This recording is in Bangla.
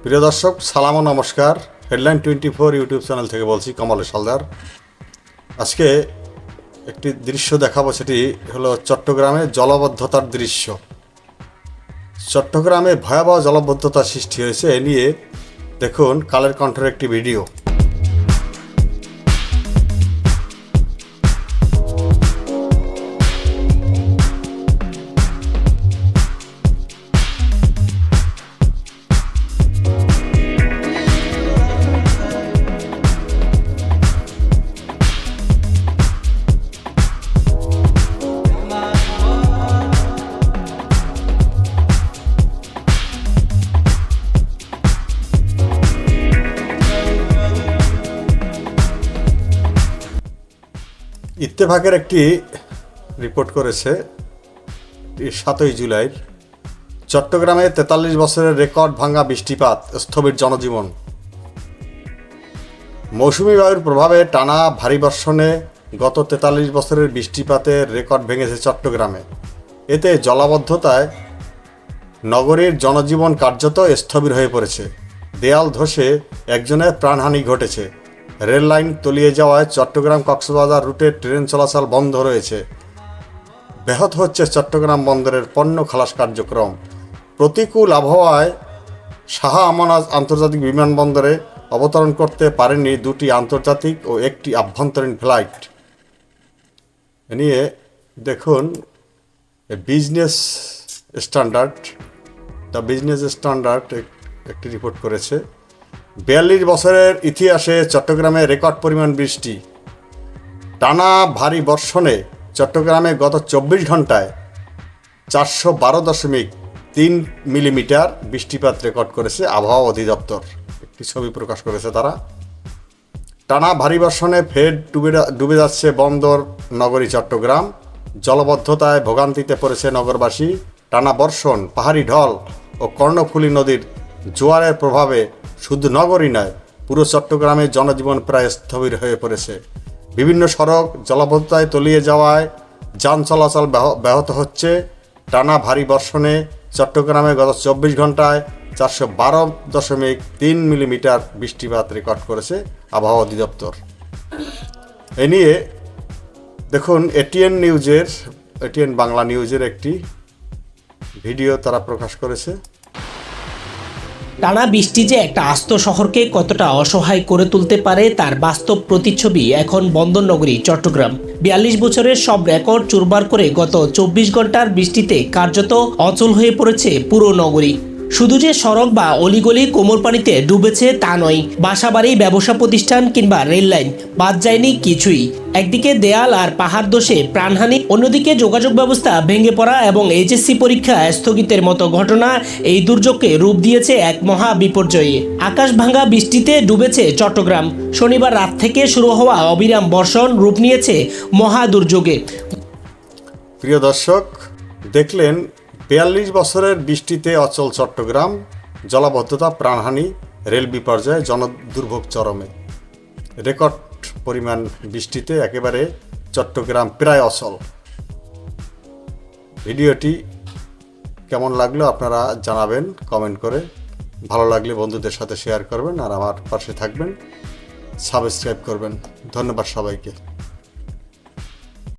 প্রিয় দর্শক, সালাম ও নমস্কার। হেডলাইন 24 ইউটিউব চ্যানেল থেকে বলছি কমলেশ হালদার। আজকে একটি দৃশ্য দেখাবো, সেটি হলো চট্টগ্রামে জলাবদ্ধতার দৃশ্য। চট্টগ্রামে ভয়াবহ জলাবদ্ধতা সৃষ্টি হয়েছে, এ নিয়ে দেখুন কালের কণ্ঠের একটি ভিডিও। ইত্তেফাকের একটি রিপোর্ট করেছে 7ই জুলাইয়ের, চট্টগ্রামে 43 বছরের রেকর্ড ভাঙা বৃষ্টিপাত, স্থবির জনজীবন। মৌসুমি বায়ুর প্রভাবে টানা ভারী বর্ষণে গত 43 বছরের বৃষ্টিপাতের রেকর্ড ভেঙেছে চট্টগ্রামে। এতে জলাবদ্ধতায় নগরীর জনজীবন কার্যত স্থবির হয়ে পড়েছে। দেয়াল ধসে একজনের প্রাণহানি ঘটেছে। রেল লাইন তলিয়ে যাওয়ায় চট্টগ্রাম কক্সবাজার রুটে ট্রেন চলাচল বন্ধ রয়েছে। ব্যাহত হচ্ছে চট্টগ্রাম বন্দরের পণ্য খালাস কার্যক্রম। প্রতিকূল আবহাওয়ায় শাহ আমানত আন্তর্জাতিক বিমানবন্দরে অবতরণ করতে পারেনি 2টি আন্তর্জাতিক ও 1টি আভ্যন্তরীণ ফ্লাইট। এ নিয়ে দেখুন বিজনেস স্ট্যান্ডার্ড একটি রিপোর্ট করেছে। 42 বছরের ইতিহাসে চট্টগ্রামে রেকর্ড পরিমাণ বৃষ্টি। টানা ভারী বর্ষণে চট্টগ্রামে গত 24 ঘন্টায় 412.3 মিলিমিটার বৃষ্টিপাত রেকর্ড করেছে আবহাওয়া অধিদপ্তর। একটি ছবি প্রকাশ করেছে তারা। টানা ভারী বর্ষণে ফের ডুবে যাচ্ছে বন্দর নগরী চট্টগ্রাম। জলবদ্ধতায় ভোগান্তিতে পড়েছে নগরবাসী। টানা বর্ষণ, পাহাড়ি ঢল ও কর্ণফুলী নদীর জোয়ারের প্রভাবে শুধু নগরই নয়, পুরো চট্টগ্রামের জনজীবন প্রায় স্থবির হয়ে পড়েছে। বিভিন্ন সড়ক জলাবদ্ধতায় তলিয়ে যাওয়ায় যান চলাচল ব্যাহত হচ্ছে। টানা ভারী বর্ষণে চট্টগ্রামে গত 24 ঘন্টায় 412.3 মিলিমিটার বৃষ্টিপাত রেকর্ড করেছে আবহাওয়া অধিদপ্তর। এ নিয়ে দেখুন এটিএন বাংলা নিউজের একটি ভিডিও তারা প্রকাশ করেছে। টানা বৃষ্টি যে একটা আস্ত শহরকে কতটা অসহায় করে তুলতে পারে তার বাস্তব প্রতিচ্ছবি এখন বন্দরনগরী চট্টগ্রাম। 42 বছরের সব রেকর্ড চুরমার করে গত 24 ঘন্টার বৃষ্টিতে কার্যত অচল হয়ে পড়েছে পুরো নগরী। শুধু যে সড়ক বা অলিগলি কোমর পানিতে ডুবেছে তা নয়, বাসাবাড়ি, ব্যবসা প্রতিষ্ঠান কিংবা রেল লাইন বাদ যায়নি কিছুই। একদিকে দেয়াল আর পাহাড় ধসে প্রাণহানি, অন্যদিকে যোগাযোগ ব্যবস্থা ভেঙে পড়া এবং এইচএসসি পরীক্ষা স্থগিতের মতো ঘটনা এই দুর্যোগকে রূপ দিয়েছে এক মহা বিপর্যয়ে। আকাশ ভাঙা বৃষ্টিতে ডুবেছে চট্টগ্রাম। শনিবার রাত থেকে শুরু হওয়া অবিরাম বর্ষণ রূপ নিয়েছে মহা দুর্যোগে। প্রিয় দর্শক, দেখলেন 42 বছরের বৃষ্টিতে অচল চট্টগ্রাম, জলাবদ্ধতা, প্রাণহানি, রেল বিপর্যয়, জনদুর্ভোগ চরমে। রেকর্ড পরিমাণ বৃষ্টিতে একেবারে চট্টগ্রাম প্রায় অচল। ভিডিওটি কেমন লাগলো আপনারা জানাবেন কমেন্ট করে। ভালো লাগলে বন্ধুদের সাথে শেয়ার করবেন আর আমার পাশে থাকবেন, সাবস্ক্রাইব করবেন। ধন্যবাদ সবাইকে।